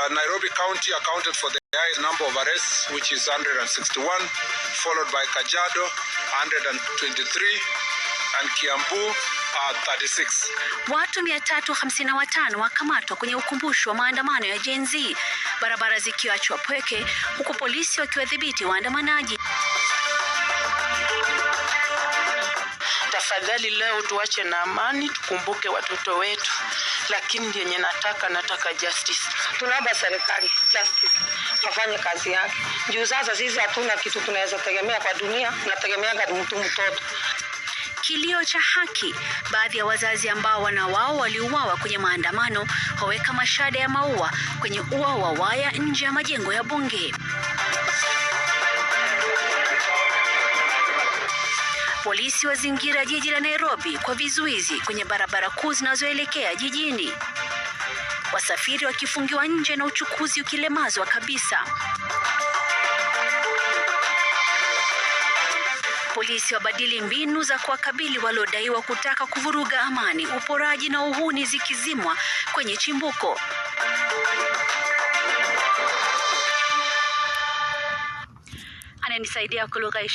Nairobi County accounted for the highest number of arrests, which is 161, followed by Kajiado, 123, and Kiambu, 36. Watu 355 wakamatwa kwenye ukumbusho wa maandamano ya Gen Z, barabara zikiachwa pweke, huku polisi wakiwadhibiti waandamanaji. Tafadhali leo tuache na amani, tukumbuke watoto wetu, lakini yenye nataka justice. Tunaomba serikali justice afanye kazi yake. Juu sasa sisi hatuna kitu tunaweza tegemea kwa dunia, tunategemea mtu mtoto. Kilio cha haki. Baadhi ya wazazi ambao wana wao waliuawa kwenye maandamano waweka mashada ya maua kwenye ua wa waya nje ya majengo ya bunge. Polisi wazingira jiji la Nairobi kwa vizuizi kwenye barabara kuu zinazoelekea jijini. Wasafiri wakifungiwa nje na uchukuzi ukilemazwa kabisa. Polisi wabadili mbinu za kuwakabili waliodaiwa kutaka kuvuruga amani, uporaji na uhuni zikizimwa kwenye chimbuko. Ananisaidia kulugha